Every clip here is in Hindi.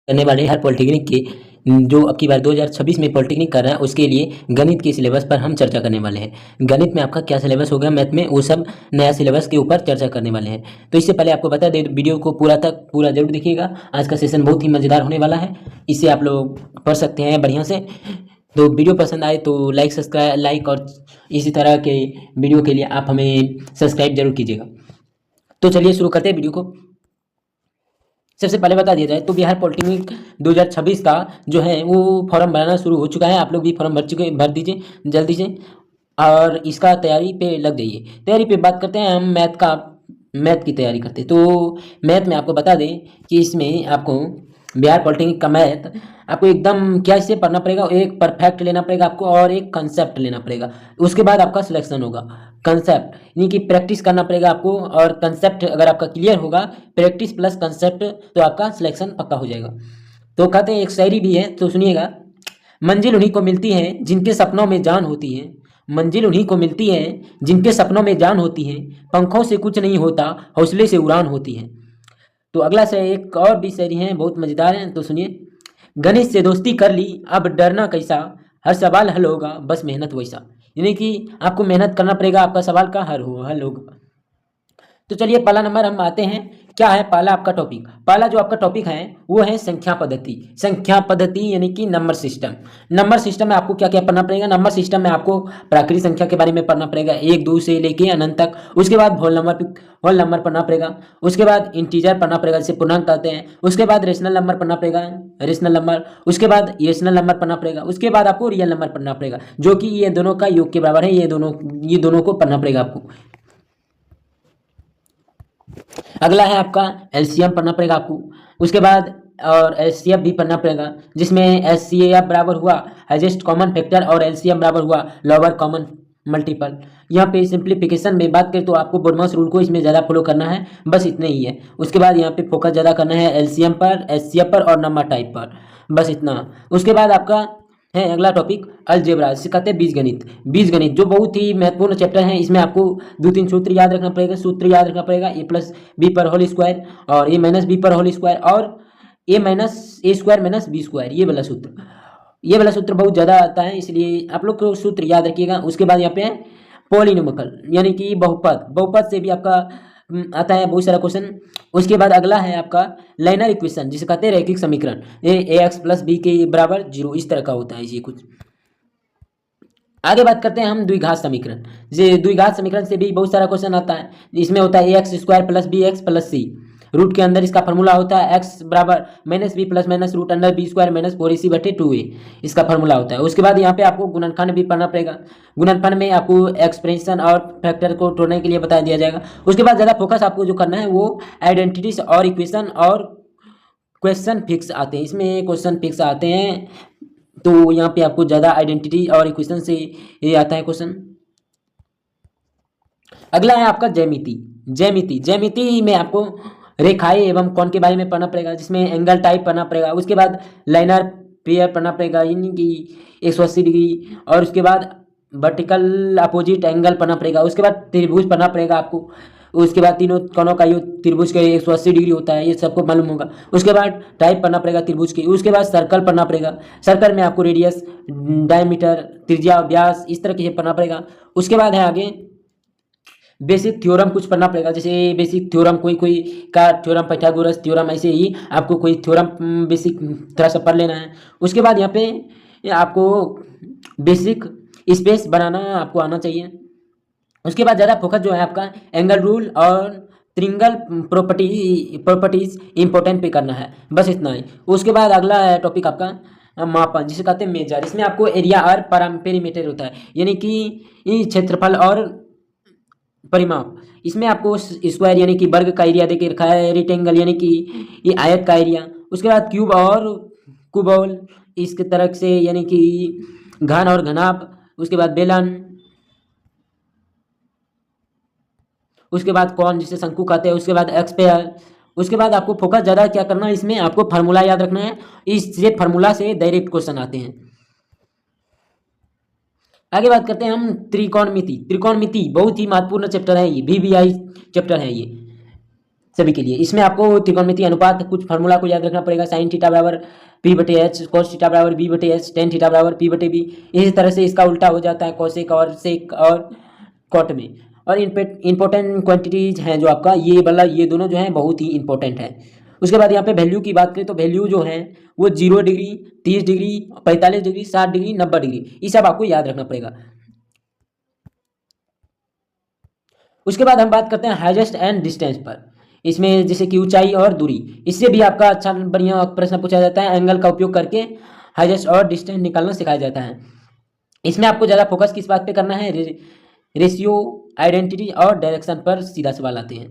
करने वाले हर पॉलिटेक्निक के जो अब की बार 2026 में पॉलिटेक्निक कर रहा है उसके लिए गणित के सिलेबस पर हम चर्चा करने वाले हैं। गणित में आपका क्या सिलेबस होगा, मैथ में, वो सब नया सिलेबस के ऊपर चर्चा करने वाले हैं। तो इससे पहले आपको बता दें, वीडियो को पूरा जरूर देखिएगा। आज का सेशन बहुत ही मज़ेदार होने वाला है, इससे आप लोग पढ़ सकते हैं बढ़िया से। तो वीडियो पसंद आए तो लाइक और इसी तरह के वीडियो के लिए आप हमें सब्सक्राइब जरूर कीजिएगा। तो चलिए शुरू करते हैं वीडियो को। सबसे पहले बता दिया जाए तो बिहार पॉलिटेक्निक 2026 का जो है वो फॉर्म भरना शुरू हो चुका है। आप लोग भी फॉर्म भर दीजिए जल्दी से, और इसका तैयारी पे लग जाइए। तैयारी पे बात करते हैं हम, मैथ की तैयारी करते हैं। तो मैथ में आपको बता दें कि इसमें आपको बिहार पॉलिटेक्निक का मैथ आपको एकदम क्या इससे पढ़ना पड़ेगा, एक परफेक्ट लेना पड़ेगा आपको और एक कंसेप्ट लेना पड़ेगा। उसके बाद आपका सिलेक्शन होगा। कंसेप्ट यानी कि प्रैक्टिस करना पड़ेगा आपको, और कंसेप्ट अगर आपका क्लियर होगा, प्रैक्टिस प्लस कंसेप्ट, तो आपका सिलेक्शन पक्का हो जाएगा। तो कहते हैं, एक शायरी भी है तो सुनिएगा। मंजिल उन्हीं को मिलती है जिनके सपनों में जान होती है। मंजिल उन्हीं को मिलती है जिनके सपनों में जान होती है। पंखों से कुछ नहीं होता, हौसले से उड़ान होती है। तो अगला से एक और भी शायरी है, बहुत मजेदार है, तो सुनिए। गणित से दोस्ती कर ली, अब डरना कैसा, हर सवाल हल होगा, बस मेहनत वैसा। यानी कि आपको मेहनत करना पड़ेगा, आपका सवाल का हल होगा। तो चलिए पहला नंबर हम आते हैं। क्या है पहला आपका टॉपिक? पहला जो आपका टॉपिक है वो है संख्या पद्धति। संख्या पद्धति यानी कि नंबर सिस्टम। नंबर सिस्टम में आपको क्या क्या पढ़ना पड़ेगा? नंबर सिस्टम में आपको प्राकृतिक संख्या के बारे में पढ़ना पड़ेगा, 1 2 से लेके अनंत तक। उसके बाद होल नंबर पढ़ना पड़ेगा। उसके बाद इंटीजर पढ़ना पड़ेगा, जिसे पूर्णांक कहते हैं। उसके बाद रेशनल नंबर पढ़ना पड़ेगा, रेशनल नंबर। उसके बाद इरेशनल नंबर पढ़ना पड़ेगा। उसके बाद आपको रियल नंबर पढ़ना पड़ेगा, जो कि ये दोनों का योग के बराबर है। ये दोनों को पढ़ना पड़ेगा आपको। अगला है आपका एलसीएम पढ़ना पड़ेगा आपको। उसके बाद और एचसीएफ भी पढ़ना पड़ेगा, जिसमें एचसीएफ बराबर हुआ हाईएस्ट कॉमन फैक्टर और एलसीएम बराबर हुआ लोअर कॉमन मल्टीपल। यहाँ पे सिंप्लीफिकेशन में बात करें तो आपको बोडमास रूल को इसमें ज़्यादा फॉलो करना है, बस इतना ही है। उसके बाद यहाँ पे फोकस ज़्यादा करना है एलसीएम पर, एचसीएफ पर और नंबर टाइप पर, बस इतना। उसके बाद आपका है अगला टॉपिक अलजेब्रा, जिसे कहते हैं बीजगणित। बीजगणित जो बहुत ही महत्वपूर्ण चैप्टर है। इसमें आपको 2 3 सूत्र याद रखना पड़ेगा। सूत्र याद रखना पड़ेगा, ए प्लस बी पर होल स्क्वायर और ए माइनस बी पर होल स्क्वायर और ए माइनस ए स्क्वायर माइनस बी स्क्वायर। ये वाला सूत्र बहुत ज़्यादा आता है, इसलिए आप लोग को सूत्र याद रखिएगा। उसके बाद यहाँ पे है पॉलिनोमिकल यानी कि बहुपद। बहुपद से भी आपका आता है बहुत सारा क्वेश्चन। उसके बाद अगला है आपका लाइनर इक्वेशन, जिसे कहते हैं रैखिक समीकरण। ए एक्स प्लस बी के बराबर 0, इस तरह का होता है ये कुछ। आगे बात करते हैं हम द्विघात समीकरण। ये द्विघात समीकरण से भी बहुत सारा क्वेश्चन आता है। इसमें होता है A X square plus B X plus C. Root के अंदर इसका फॉर्मूला होता है एक्स बराबर minus B plus minus root under B square minus 4ac/2a, इसका फॉर्मूला होता है। उसके बाद यहाँ पे आपको गुणनखंड भी पढ़ना पड़ेगा। गुणनखंड में आपको एक्सप्रेशन और फैक्टर को तोड़ने के लिए बता दिया जाएगा। उसके बाद ज़्यादा फोकस आपको जो करना है वो आइडेंटिटीज और इक्वेशन और क्वेश्चन फिक्स आते हैं। इसमें क्वेश्चन फिक्स आते हैं, तो यहाँ पे आपको ज़्यादा आइडेंटिटी और इक्वेशन से ये आता है क्वेश्चन। अगला है आपका ज्यामिति। ज्यामिति में आपको रेखाएं एवं कोण के बारे में पढ़ना पड़ेगा, जिसमें एंगल टाइप पढ़ना पड़ेगा। उसके बाद लाइनर पेयर पढ़ना पड़ेगा, यानी कि 180 डिग्री। और उसके बाद वर्टिकल अपोजिट एंगल पढ़ना पड़ेगा। उसके बाद त्रिभुज पढ़ना पड़ेगा आपको। उसके बाद तीनों कोणों का योग त्रिभुज के 180 डिग्री होता है, ये सबको मालूम होगा। उसके बाद टाइप पढ़ना पड़ेगा त्रिभुज की। उसके बाद सर्कल पढ़ना पड़ेगा। सर्कल में आपको रेडियस, डायमीटर, त्रिज्या, व्यास, इस तरह के पढ़ना पड़ेगा। उसके बाद है आगे बेसिक थ्योरम कुछ पढ़ना पड़ेगा, जैसे बेसिक थ्योरम कोई का थ्योरम, पाइथागोरस थ्योरम, ऐसे ही आपको कोई थ्योरम बेसिक थोड़ा सा पढ़ लेना है। उसके बाद यहाँ पे आपको बेसिक स्पेस बनाना आपको आना चाहिए। उसके बाद ज़्यादा फोकस जो है आपका एंगल रूल और ट्रिंगल प्रॉपर्टीज इंपॉर्टेंट पे करना है, बस इतना ही। उसके बाद अगला है टॉपिक आपका मापन, जिसे कहते हैं मेजर। इसमें आपको एरिया और पेरीमीटर होता है, यानी कि क्षेत्रफल और परिमाप। इसमें आपको स्क्वायर यानी कि वर्ग का एरिया देके रखा है, रेक्टेंगल यानी कि ये आयत का एरिया। उसके बाद क्यूब और कुबोल, इसके तरह से यानी कि घन और घनाभ। उसके बाद बेलन। उसके बाद कौन, जिसे शंकु कहते हैं। उसके बाद एक्सपेयर। उसके बाद आपको फोकस ज़्यादा क्या करना है, इसमें आपको फार्मूला याद रखना है। इससे फार्मूला से डायरेक्ट क्वेश्चन आते हैं। आगे बात करते हैं हम त्रिकोणमिति। त्रिकोणमिति बहुत ही महत्वपूर्ण चैप्टर है, ये VBI चैप्टर है ये। सभी के लिए। इसमें आपको त्रिकोणमितीय अनुपात कुछ फार्मूला को याद रखना पड़ेगा। साइन थीटा बराबर पी बटे एच, कॉस थीटा बराबर बी बटे एच, टेन थीटा बराबर पी बटे बी। इसी तरह से इसका उल्टा हो जाता है कोसेक और सेक और कॉट में। और इंपॉर्टेंट क्वांटिटीज हैं जो आपका ये दोनों जो हैं बहुत ही इंपॉर्टेंट है। उसके बाद यहाँ पे वैल्यू की बात करें तो वैल्यू जो है वो 0 degree, 30 degree, 45 degree, 60 degree, 90 degree, ये सब आपको याद रखना पड़ेगा। उसके बाद हम बात करते हैं हाईएस्ट एंड डिस्टेंस पर। इसमें जैसे कि ऊंचाई और दूरी, इससे भी आपका अच्छा बढ़िया प्रश्न पूछा जाता है। एंगल का उपयोग करके हाईएस्ट और डिस्टेंस निकालना सिखाया जाता है। इसमें आपको ज़्यादा फोकस किस बात पे करना है, रेशियो, आइडेंटिटी और डायरेक्शन पर सीधा सवाल आते हैं।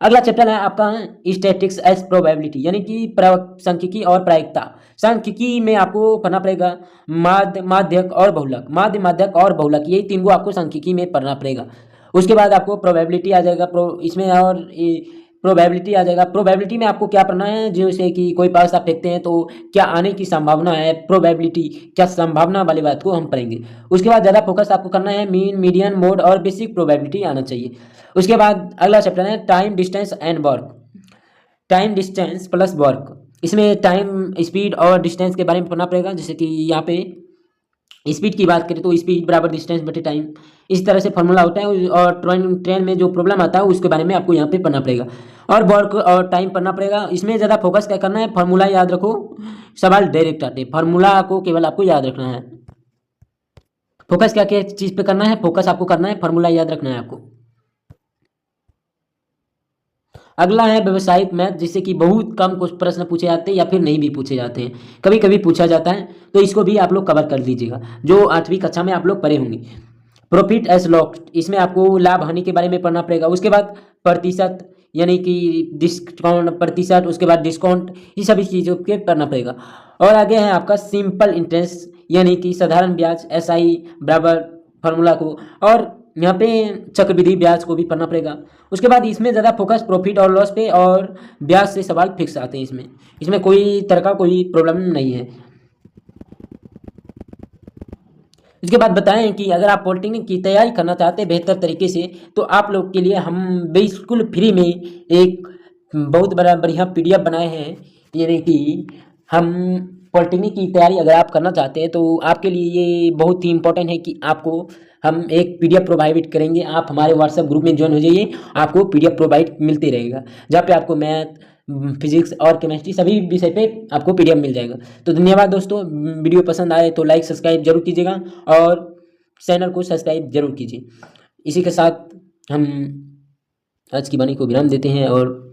अगला चैप्टर है आपका स्टैटिस्टिक्स एज प्रोबेबिलिटी, यानी कि सांख्यिकी और प्रायिकता। सांख्यिकी में आपको पढ़ना पड़ेगा माध्यक और बहुलक, माध्यक और बहुलक, ये तीन को आपको सांख्यिकी में पढ़ना पड़ेगा। उसके बाद आपको प्रोबेबिलिटी आ जाएगा इसमें, और प्रोबेबिलिटी आ जाएगा। प्रोबेबिलिटी में आपको क्या पढ़ना है, जैसे कि कोई पास आप फेंकते हैं तो क्या आने की संभावना है, प्रोबेबिलिटी क्या संभावना वाली बात को हम पढ़ेंगे। उसके बाद ज़्यादा फोकस आपको करना है मीन, मीडियन, मोड और बेसिक प्रोबेबिलिटी आना चाहिए। उसके बाद अगला चैप्टर है time, distance and work, time, distance plus work. इसमें टाइम, स्पीड और डिस्टेंस के बारे में पढ़ना पड़ेगा। जैसे कि यहाँ पे स्पीड की बात करें तो स्पीड बराबर डिस्टेंस बटे टाइम, इस तरह से फॉर्मूला होता है। और ट्रेन में जो प्रॉब्लम आता है उसके बारे में आपको यहाँ पे पढ़ना पड़ेगा। और वर्क और टाइम पढ़ना पड़ेगा। इसमें ज़्यादा फोकस क्या करना है, फार्मूला याद रखो, सवाल डायरेक्ट आते, फार्मूला को केवल आपको याद रखना है। फोकस क्या क्या चीज़ पे करना है, फोकस आपको करना है, फार्मूला याद रखना है आपको। अगला है व्यवसायिक मैथ, जिससे कि बहुत कम कुछ प्रश्न पूछे जाते हैं या फिर नहीं भी पूछे जाते हैं, कभी कभी पूछा जाता है, तो इसको भी आप लोग कवर कर लीजिएगा, जो 8वीं कक्षा में आप लोग पढ़े होंगे। प्रॉफिट एज लॉस, इसमें आपको लाभ हानि के बारे में पढ़ना पड़ेगा। उसके बाद प्रतिशत, यानी कि डिस्काउंट प्रतिशत, उसके बाद डिस्काउंट, ये सभी चीज़ों के पढ़ना पड़ेगा। और आगे है आपका सिंपल इंटरेस्ट, यानी कि साधारण ब्याज, SI बराबर फार्मूला को, और यहाँ पे चक्रवृद्धि ब्याज को भी पढ़ना पड़ेगा। उसके बाद इसमें ज़्यादा फोकस प्रॉफिट और लॉस पे और ब्याज से सवाल फिक्स आते हैं। इसमें कोई तरह का कोई प्रॉब्लम नहीं है। इसके बाद बताएं कि अगर आप पॉलिटेक्निक की तैयारी करना चाहते हैं बेहतर तरीके से, तो आप लोग के लिए हम बिल्कुल फ्री में एक बहुत बड़ा बढ़िया PDF बनाए हैं। यानी कि हम पॉलिटेक्निक की तैयारी अगर आप करना चाहते हैं तो आपके लिए ये बहुत ही इंपॉर्टेंट है कि आपको हम एक PDF प्रोवाइड करेंगे। आप हमारे व्हाट्सएप ग्रुप में ज्वाइन हो जाइए, आपको PDF प्रोवाइड मिलते रहेगा, जहाँ पे आपको मैथ, फिजिक्स और केमिस्ट्री सभी विषय पे आपको PDF मिल जाएगा। तो धन्यवाद दोस्तों, वीडियो पसंद आए तो लाइक सब्सक्राइब जरूर कीजिएगा और चैनल को सब्सक्राइब जरूर कीजिए। इसी के साथ हम आज की वाणी को विराम देते हैं और